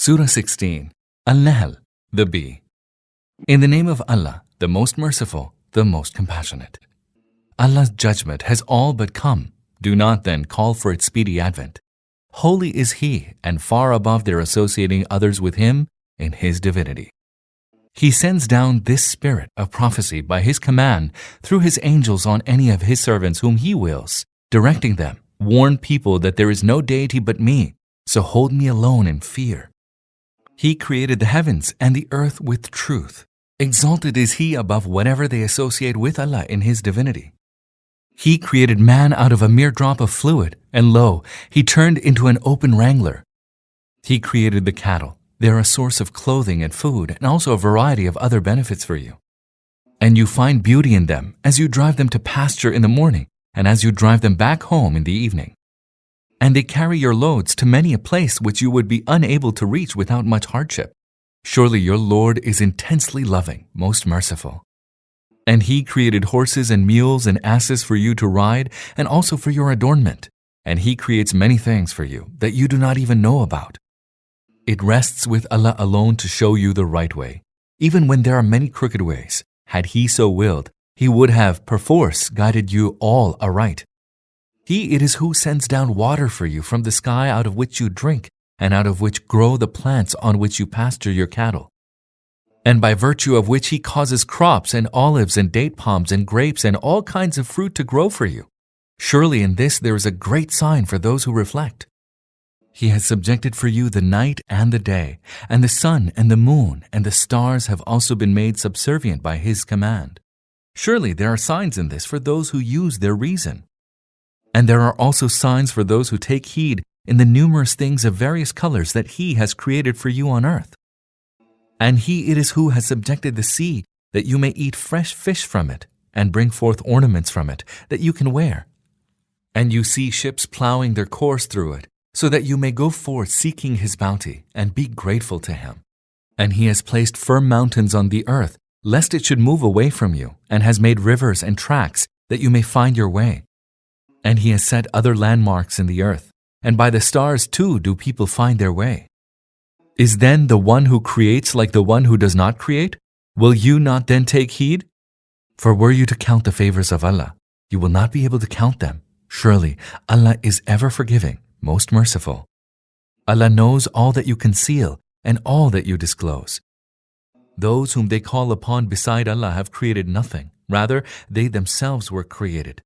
Surah 16, An-Nahl, the bee. In the name of Allah, the most merciful, the most compassionate. Allah's judgment has all but come. Do not then call for its speedy advent. Holy is He, and far above their associating others with Him in His divinity. He sends down this spirit of prophecy by His command through His angels on any of His servants whom He wills, directing them, warn people that there is no deity but me, so hold me alone in fear. He created the heavens and the earth with truth. Exalted is He above whatever they associate with Allah in His divinity. He created man out of a mere drop of fluid, and lo, He turned into an open wrangler. He created the cattle. They are a source of clothing and food, and also a variety of other benefits for you. And you find beauty in them as you drive them to pasture in the morning, and as you drive them back home in the evening. And they carry your loads to many a place which you would be unable to reach without much hardship. Surely your Lord is intensely loving, most merciful. And He created horses and mules and asses for you to ride, and also for your adornment. And He creates many things for you that you do not even know about. It rests with Allah alone to show you the right way, even when there are many crooked ways. Had He so willed, He would have, perforce, guided you all aright. He it is who sends down water for you from the sky, out of which you drink, and out of which grow the plants on which you pasture your cattle. And by virtue of which He causes crops and olives and date palms and grapes and all kinds of fruit to grow for you. Surely in this there is a great sign for those who reflect. He has subjected for you the night and the day, and the sun and the moon and the stars have also been made subservient by His command. Surely there are signs in this for those who use their reason. And there are also signs for those who take heed in the numerous things of various colors that He has created for you on earth. And He it is who has subjected the sea, that you may eat fresh fish from it, and bring forth ornaments from it, that you can wear. And you see ships plowing their course through it, so that you may go forth seeking His bounty, and be grateful to Him. And He has placed firm mountains on the earth, lest it should move away from you, and has made rivers and tracks, that you may find your way. And He has set other landmarks in the earth, and by the stars too do people find their way. Is then the one who creates like the one who does not create? Will you not then take heed? For were you to count the favors of Allah, you will not be able to count them. Surely Allah is ever forgiving, most merciful. Allah knows all that you conceal and all that you disclose. Those whom they call upon beside Allah have created nothing. Rather, they themselves were created.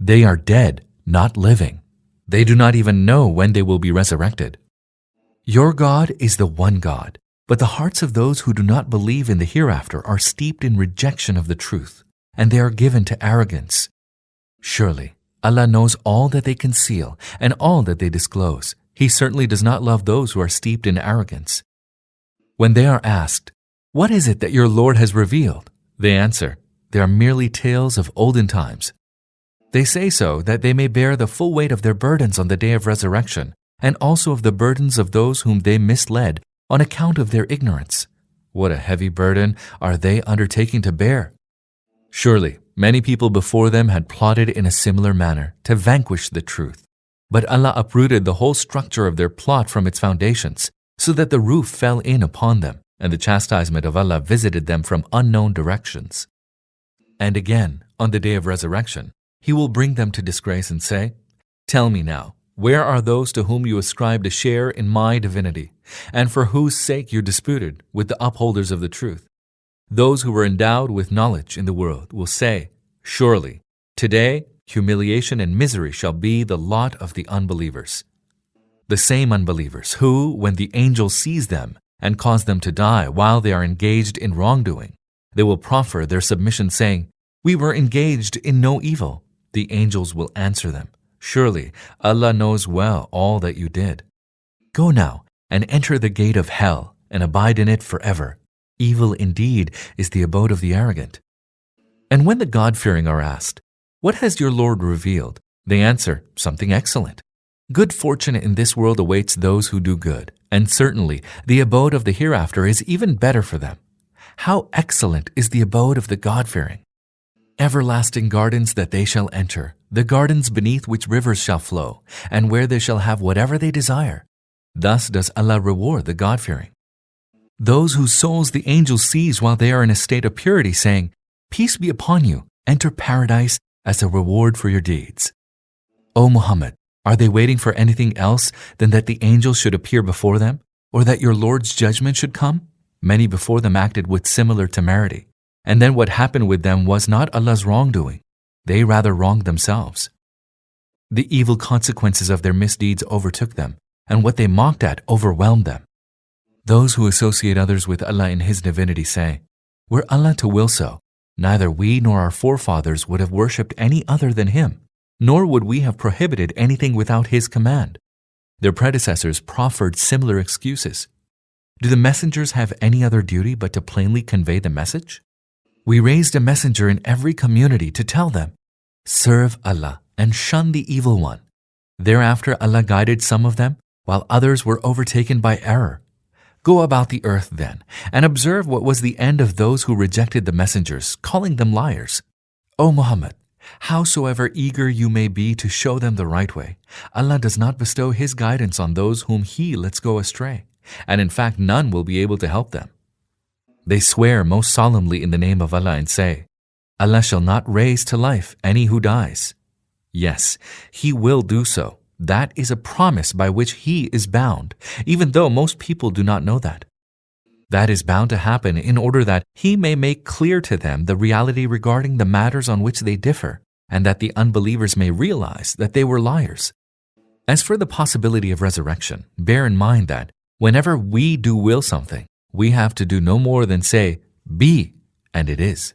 They are dead, not living. They do not even know when they will be resurrected. Your God is the one God, but the hearts of those who do not believe in the hereafter are steeped in rejection of the truth, and they are given to arrogance. Surely, Allah knows all that they conceal and all that they disclose. He certainly does not love those who are steeped in arrogance. When they are asked, "What is it that your Lord has revealed?" they answer, "They are merely tales of olden times." They say so that they may bear the full weight of their burdens on the day of resurrection, and also of the burdens of those whom they misled on account of their ignorance. What a heavy burden are they undertaking to bear! Surely, many people before them had plotted in a similar manner to vanquish the truth. But Allah uprooted the whole structure of their plot from its foundations, so that the roof fell in upon them, and the chastisement of Allah visited them from unknown directions. And again, on the day of resurrection, He will bring them to disgrace and say, "Tell me now, where are those to whom you ascribed a share in my divinity, and for whose sake you disputed with the upholders of the truth?" Those who were endowed with knowledge in the world will say, "Surely, today humiliation and misery shall be the lot of the unbelievers." The same unbelievers who, when the angel sees them and cause them to die while they are engaged in wrongdoing, they will proffer their submission saying, "We were engaged in no evil." The angels will answer them, "Surely Allah knows well all that you did. Go now and enter the gate of hell and abide in it forever. Evil indeed is the abode of the arrogant." And when the God-fearing are asked, "What has your Lord revealed?" they answer, "Something excellent. Good fortune in this world awaits those who do good, and certainly the abode of the hereafter is even better for them. How excellent is the abode of the God-fearing! Everlasting gardens that they shall enter, the gardens beneath which rivers shall flow, and where they shall have whatever they desire. Thus does Allah reward the God-fearing. Those whose souls the angels seize while they are in a state of purity, saying, "Peace be upon you, enter paradise as a reward for your deeds." O Muhammad, are they waiting for anything else than that the angels should appear before them, or that your Lord's judgment should come? Many before them acted with similar temerity, and then what happened with them was not Allah's wrongdoing. They rather wronged themselves. The evil consequences of their misdeeds overtook them, and what they mocked at overwhelmed them. Those who associate others with Allah in His divinity say, "Were Allah to will so, neither we nor our forefathers would have worshipped any other than Him, nor would we have prohibited anything without His command." Their predecessors proffered similar excuses. Do the messengers have any other duty but to plainly convey the message? We raised a messenger in every community to tell them, "Serve Allah and shun the evil one." Thereafter Allah guided some of them, while others were overtaken by error. Go about the earth then, and observe what was the end of those who rejected the messengers, calling them liars. O Muhammad, howsoever eager you may be to show them the right way, Allah does not bestow His guidance on those whom He lets go astray, and in fact none will be able to help them. They swear most solemnly in the name of Allah and say, "Allah shall not raise to life any who dies." Yes, He will do so. That is a promise by which He is bound, even though most people do not know that. That is bound to happen in order that He may make clear to them the reality regarding the matters on which they differ, and that the unbelievers may realize that they were liars. As for the possibility of resurrection, bear in mind that whenever we do will something, we have to do no more than say, "Be," and it is.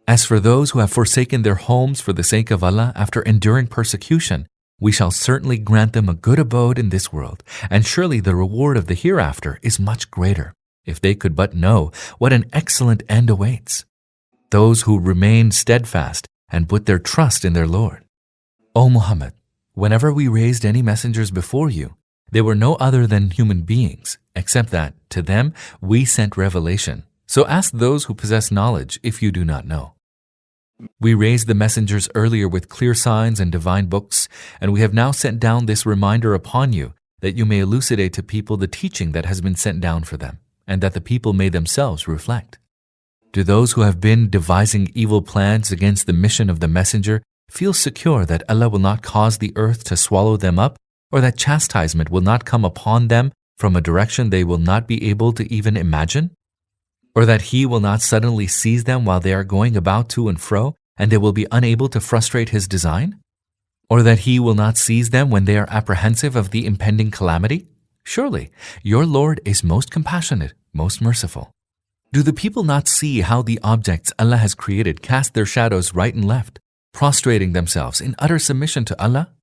As for those who have forsaken their homes for the sake of Allah after enduring persecution, we shall certainly grant them a good abode in this world, and surely the reward of the hereafter is much greater, if they could but know what an excellent end awaits. Those who remain steadfast and put their trust in their Lord. O Muhammad, whenever we raised any messengers before you, they were no other than human beings, except that, to them, we sent revelation. So ask those who possess knowledge if you do not know. We raised the messengers earlier with clear signs and divine books, and we have now sent down this reminder upon you that you may elucidate to people the teaching that has been sent down for them, and that the people may themselves reflect. Do those who have been devising evil plans against the mission of the messenger feel secure that Allah will not cause the earth to swallow them up, or that chastisement will not come upon them from a direction they will not be able to even imagine? Or that He will not suddenly seize them while they are going about to and fro, and they will be unable to frustrate His design? Or that He will not seize them when they are apprehensive of the impending calamity? Surely, your Lord is most compassionate, most merciful. Do the people not see how the objects Allah has created cast their shadows right and left, prostrating themselves in utter submission to Allah?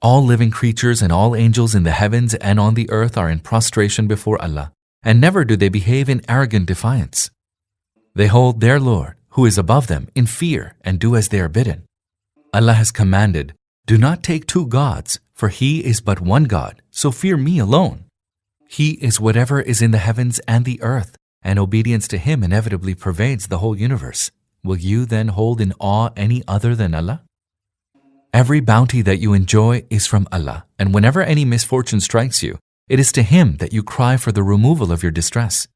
All living creatures and all angels in the heavens and on the earth are in prostration before Allah, and never do they behave in arrogant defiance. They hold their Lord, who is above them, in fear and do as they are bidden. Allah has commanded, "Do not take two gods, for He is but one God, so fear me alone." He is whatever is in the heavens and the earth, and obedience to Him inevitably pervades the whole universe. Will you then hold in awe any other than Allah? Every bounty that you enjoy is from Allah, and whenever any misfortune strikes you, it is to Him that you cry for the removal of your distress.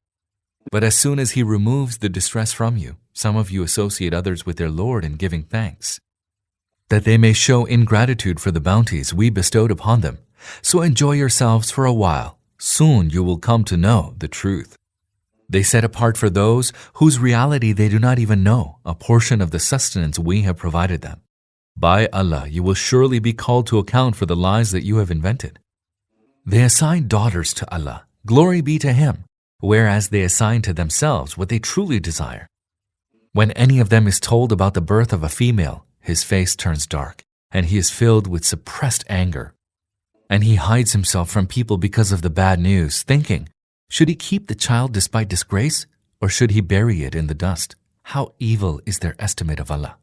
But as soon as He removes the distress from you, some of you associate others with their Lord in giving thanks, that they may show ingratitude for the bounties we bestowed upon them. So enjoy yourselves for a while. Soon you will come to know the truth. They set apart for those whose reality they do not even know a portion of the sustenance we have provided them. By Allah, you will surely be called to account for the lies that you have invented. They assign daughters to Allah, glory be to Him, whereas they assign to themselves what they truly desire. When any of them is told about the birth of a female, his face turns dark, and he is filled with suppressed anger. And he hides himself from people because of the bad news, thinking, should he keep the child despite disgrace, or should he bury it in the dust? How evil is their estimate of Allah.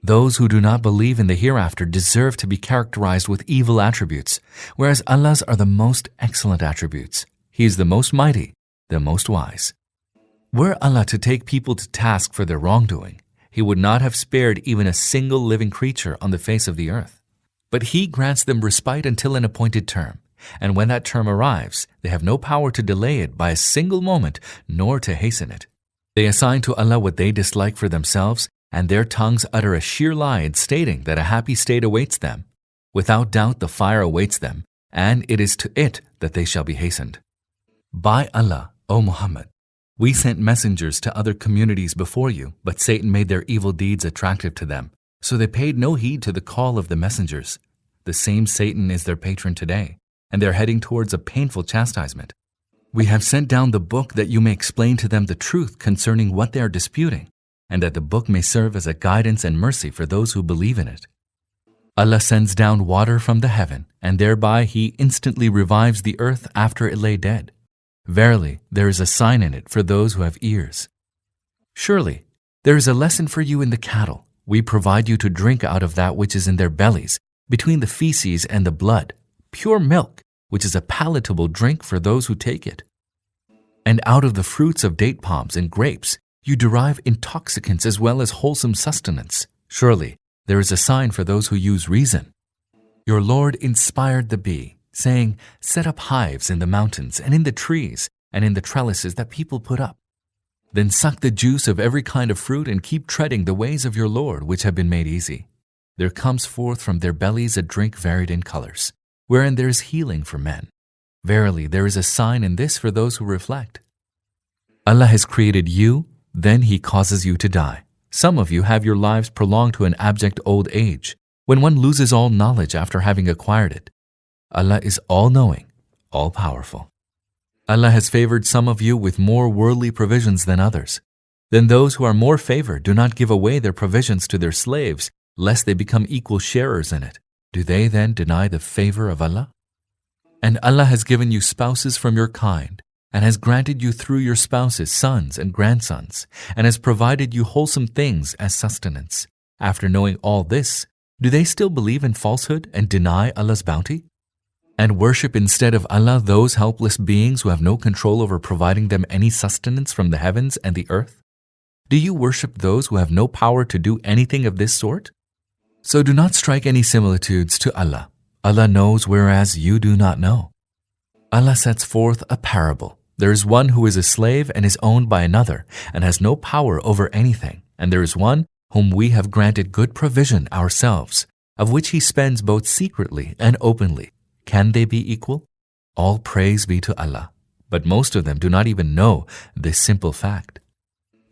Those who do not believe in the hereafter deserve to be characterized with evil attributes, whereas Allah's are the most excellent attributes. He is the most mighty, the most wise. Were Allah to take people to task for their wrongdoing, He would not have spared even a single living creature on the face of the earth. But He grants them respite until an appointed term. And when that term arrives, they have no power to delay it by a single moment, nor to hasten it. They assign to Allah what they dislike for themselves, and their tongues utter a sheer lie in stating that a happy state awaits them. Without doubt the fire awaits them, and it is to it that they shall be hastened. By Allah, O Muhammad, we sent messengers to other communities before you, but Satan made their evil deeds attractive to them, so they paid no heed to the call of the messengers. The same Satan is their patron today, and they're heading towards a painful chastisement. We have sent down the book that you may explain to them the truth concerning what they are disputing, and that the book may serve as a guidance and mercy for those who believe in it. Allah sends down water from the heaven, and thereby He instantly revives the earth after it lay dead. Verily, there is a sign in it for those who have ears. Surely, there is a lesson for you in the cattle. We provide you to drink out of that which is in their bellies, between the feces and the blood, pure milk, which is a palatable drink for those who take it. And out of the fruits of date palms and grapes, you derive intoxicants as well as wholesome sustenance. Surely, there is a sign for those who use reason. Your Lord inspired the bee, saying, set up hives in the mountains and in the trees and in the trellises that people put up. Then suck the juice of every kind of fruit and keep treading the ways of your Lord which have been made easy. There comes forth from their bellies a drink varied in colors, wherein there is healing for men. Verily, there is a sign in this for those who reflect. Allah has created you, then He causes you to die. Some of you have your lives prolonged to an abject old age, when one loses all knowledge after having acquired it. Allah is all-knowing, all-powerful. Allah has favored some of you with more worldly provisions than others. Then those who are more favored do not give away their provisions to their slaves, lest they become equal sharers in it. Do they then deny the favor of Allah? And Allah has given you spouses from your kind, and has granted you through your spouses sons and grandsons, and has provided you wholesome things as sustenance. After knowing all this, do they still believe in falsehood and deny Allah's bounty? And worship instead of Allah those helpless beings who have no control over providing them any sustenance from the heavens and the earth? Do you worship those who have no power to do anything of this sort? So do not strike any similitudes to Allah. Allah knows whereas you do not know. Allah sets forth a parable. There is one who is a slave and is owned by another and has no power over anything. And there is one whom we have granted good provision ourselves, of which he spends both secretly and openly. Can they be equal? All praise be to Allah. But most of them do not even know this simple fact.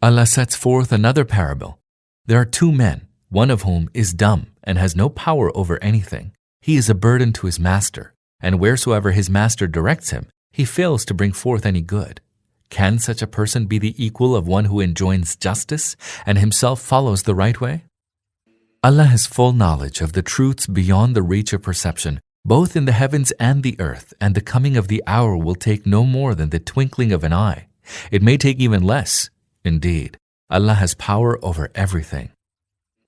Allah sets forth another parable. There are two men, one of whom is dumb and has no power over anything. He is a burden to his master, and wheresoever his master directs him, he fails to bring forth any good. Can such a person be the equal of one who enjoins justice and himself follows the right way? Allah has full knowledge of the truths beyond the reach of perception, both in the heavens and the earth, and the coming of the hour will take no more than the twinkling of an eye. It may take even less. Indeed, Allah has power over everything.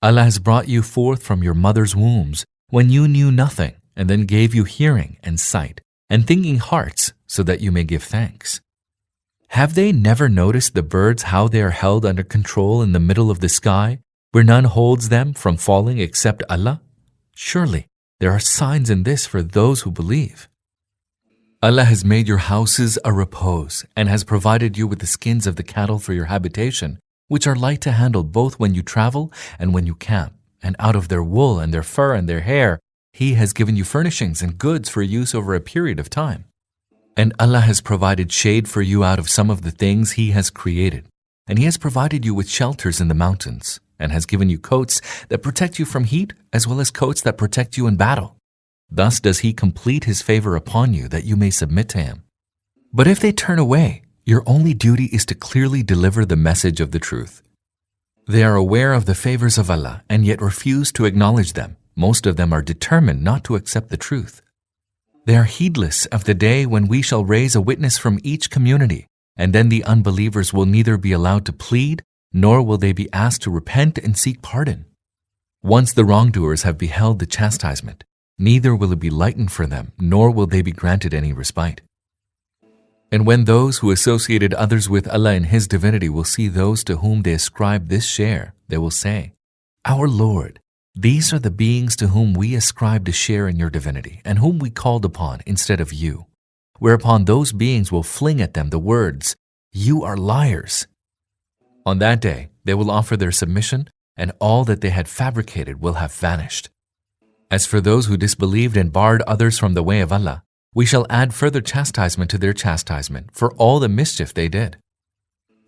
Allah has brought you forth from your mother's wombs when you knew nothing, and then gave you hearing and sight, and thinking hearts, so that you may give thanks. Have they never noticed the birds how they are held under control in the middle of the sky, where none holds them from falling except Allah? Surely, there are signs in this for those who believe. Allah has made your houses a repose and has provided you with the skins of the cattle for your habitation, which are light to handle both when you travel and when you camp. And out of their wool and their fur and their hair, He has given you furnishings and goods for use over a period of time. And Allah has provided shade for you out of some of the things He has created. And He has provided you with shelters in the mountains, and has given you coats that protect you from heat, as well as coats that protect you in battle. Thus does He complete His favor upon you, that you may submit to Him. But if they turn away, your only duty is to clearly deliver the message of the truth. They are aware of the favors of Allah, and yet refuse to acknowledge them. Most of them are determined not to accept the truth. They are heedless of the day when we shall raise a witness from each community, and then the unbelievers will neither be allowed to plead, nor will they be asked to repent and seek pardon. Once the wrongdoers have beheld the chastisement, neither will it be lightened for them, nor will they be granted any respite. And when those who associated others with Allah in His divinity will see those to whom they ascribe this share, they will say, Our Lord, These are the beings to whom we ascribed a share in your divinity and whom we called upon instead of you. Whereupon those beings will fling at them the words, "You are liars." On that day, they will offer their submission, and all that they had fabricated will have vanished. As for those who disbelieved and barred others from the way of Allah, we shall add further chastisement to their chastisement for all the mischief they did.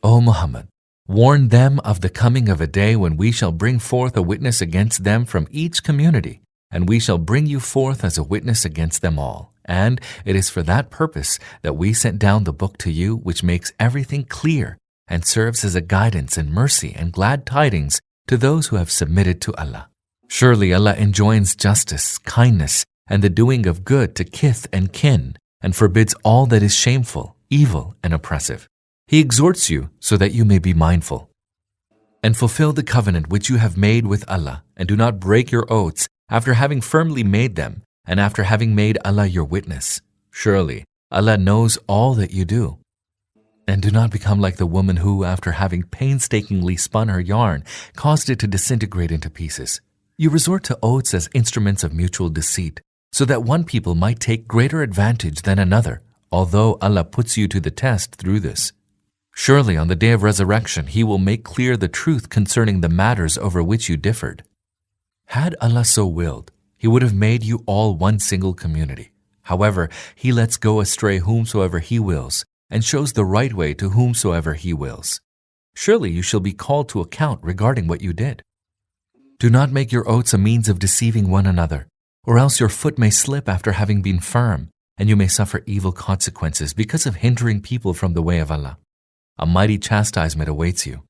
O Muhammad, warn them of the coming of a day when we shall bring forth a witness against them from each community, and we shall bring you forth as a witness against them all. And it is for that purpose that we sent down the book to you, which makes everything clear and serves as a guidance and mercy and glad tidings to those who have submitted to Allah. Surely Allah enjoins justice, kindness, and the doing of good to kith and kin, and forbids all that is shameful, evil, and oppressive. He exhorts you so that you may be mindful. And fulfill the covenant which you have made with Allah, and do not break your oaths after having firmly made them, and after having made Allah your witness. Surely Allah knows all that you do. And do not become like the woman who, after having painstakingly spun her yarn, caused it to disintegrate into pieces. You resort to oaths as instruments of mutual deceit, so that one people might take greater advantage than another, although Allah puts you to the test through this. Surely on the day of resurrection, He will make clear the truth concerning the matters over which you differed. Had Allah so willed, He would have made you all one single community. However, He lets go astray whomsoever He wills, and shows the right way to whomsoever He wills. Surely you shall be called to account regarding what you did. Do not make your oaths a means of deceiving one another, or else your foot may slip after having been firm, and you may suffer evil consequences because of hindering people from the way of Allah. A mighty chastisement awaits you.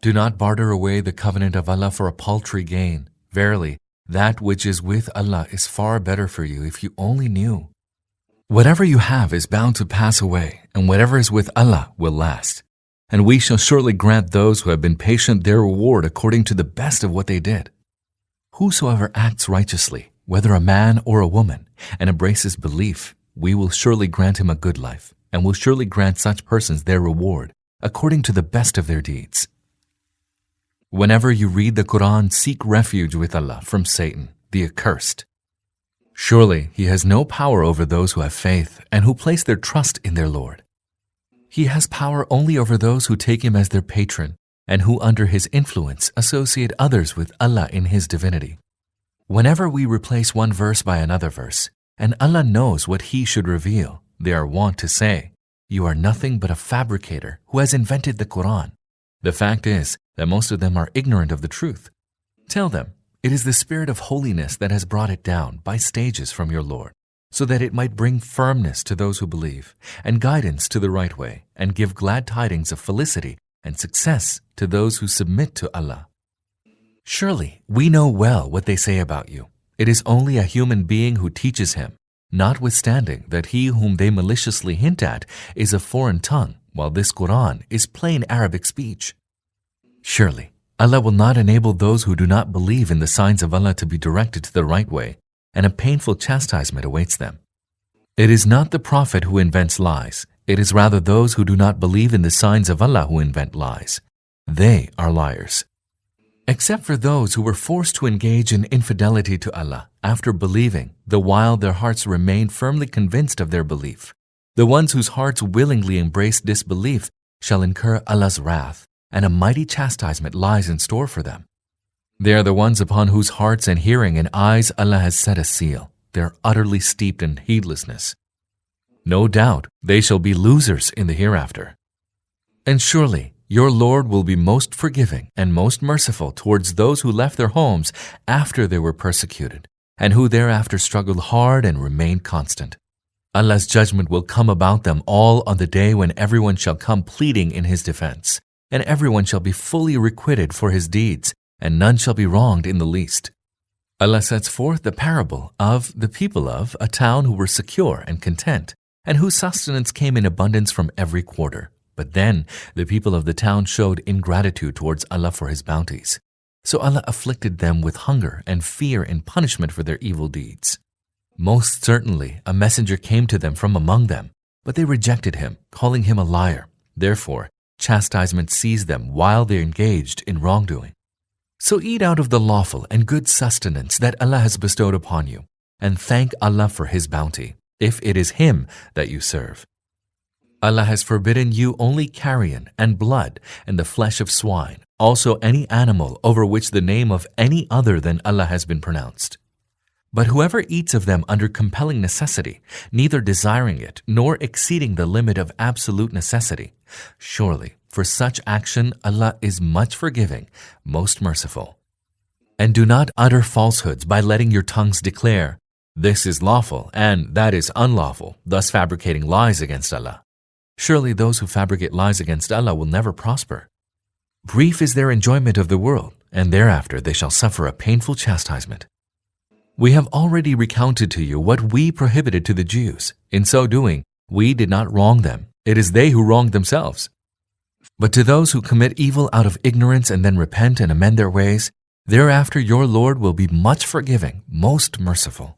Do not barter away the covenant of Allah for a paltry gain. Verily, that which is with Allah is far better for you if you only knew. Whatever you have is bound to pass away, and whatever is with Allah will last. And we shall surely grant those who have been patient their reward according to the best of what they did. Whosoever acts righteously, whether a man or a woman, and embraces belief, we will surely grant him a good life, and will surely grant such persons their reward according to the best of their deeds. Whenever you read the Quran, seek refuge with Allah from Satan, the accursed. Surely He has no power over those who have faith and who place their trust in their Lord. He has power only over those who take Him as their patron and who under His influence associate others with Allah in His divinity. Whenever we replace one verse by another verse, and Allah knows what He should reveal, they are wont to say, "You are nothing but a fabricator who has invented the Quran." The fact is that most of them are ignorant of the truth. Tell them, it is the Spirit of holiness that has brought it down by stages from your Lord, so that it might bring firmness to those who believe, and guidance to the right way, and give glad tidings of felicity and success to those who submit to Allah. Surely we know well what they say about you. It is only a human being who teaches him, notwithstanding that he whom they maliciously hint at is a foreign tongue, while this Quran is plain Arabic speech. Surely Allah will not enable those who do not believe in the signs of Allah to be directed to the right way, and a painful chastisement awaits them. It is not the Prophet who invents lies, it is rather those who do not believe in the signs of Allah who invent lies. They are liars. Except for those who were forced to engage in infidelity to Allah after believing, the while their hearts remained firmly convinced of their belief. The ones whose hearts willingly embrace disbelief shall incur Allah's wrath, and a mighty chastisement lies in store for them. They are the ones upon whose hearts and hearing and eyes Allah has set a seal. They are utterly steeped in heedlessness. No doubt they shall be losers in the hereafter. And surely your Lord will be most forgiving and most merciful towards those who left their homes after they were persecuted, and who thereafter struggled hard and remained constant. Allah's judgment will come about them all on the day when everyone shall come pleading in His defense, and everyone shall be fully requited for his deeds, and none shall be wronged in the least. Allah sets forth the parable of the people of a town who were secure and content, and whose sustenance came in abundance from every quarter. But then the people of the town showed ingratitude towards Allah for His bounties. So Allah afflicted them with hunger and fear in punishment for their evil deeds. Most certainly a messenger came to them from among them, but they rejected him, calling him a liar. Therefore, chastisement seized them while they engaged in wrongdoing. So eat out of the lawful and good sustenance that Allah has bestowed upon you, and thank Allah for His bounty, if it is Him that you serve. Allah has forbidden you only carrion and blood and the flesh of swine, also any animal over which the name of any other than Allah has been pronounced. But whoever eats of them under compelling necessity, neither desiring it nor exceeding the limit of absolute necessity, surely for such action Allah is much forgiving, most merciful. And do not utter falsehoods by letting your tongues declare, "This is lawful and that is unlawful," thus fabricating lies against Allah. Surely those who fabricate lies against Allah will never prosper. Brief is their enjoyment of the world, and thereafter they shall suffer a painful chastisement. We have already recounted to you what we prohibited to the Jews. In so doing, we did not wrong them. It is they who wronged themselves. But to those who commit evil out of ignorance and then repent and amend their ways, thereafter your Lord will be much forgiving, most merciful.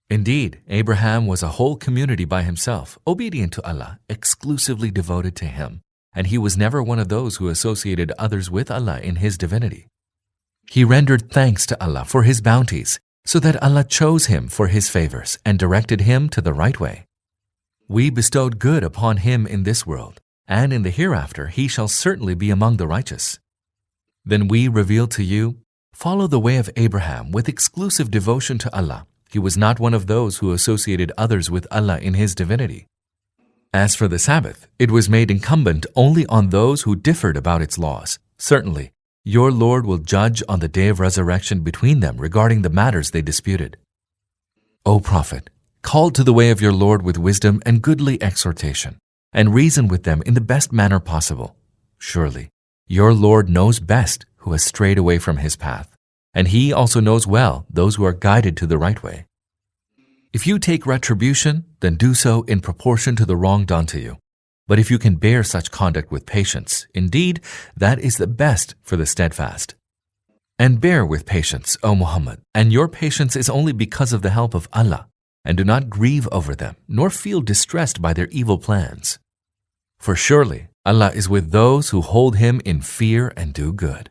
Indeed, Abraham was a whole community by himself, obedient to Allah, exclusively devoted to Him, and he was never one of those who associated others with Allah in His divinity. He rendered thanks to Allah for His bounties, so that Allah chose him for His favors and directed him to the right way. We bestowed good upon him in this world, and in the hereafter he shall certainly be among the righteous. Then we revealed to you, follow the way of Abraham with exclusive devotion to Allah. He was not one of those who associated others with Allah in His divinity. As for the Sabbath, it was made incumbent only on those who differed about its laws. Certainly, your Lord will judge on the day of resurrection between them regarding the matters they disputed. O Prophet, call to the way of your Lord with wisdom and goodly exhortation, and reason with them in the best manner possible. Surely, your Lord knows best who has strayed away from His path, and He also knows well those who are guided to the right way. If you take retribution, then do so in proportion to the wrong done to you. But if you can bear such conduct with patience, indeed, that is the best for the steadfast. And bear with patience, O Muhammad, and your patience is only because of the help of Allah, and do not grieve over them, nor feel distressed by their evil plans. For surely Allah is with those who hold Him in fear and do good.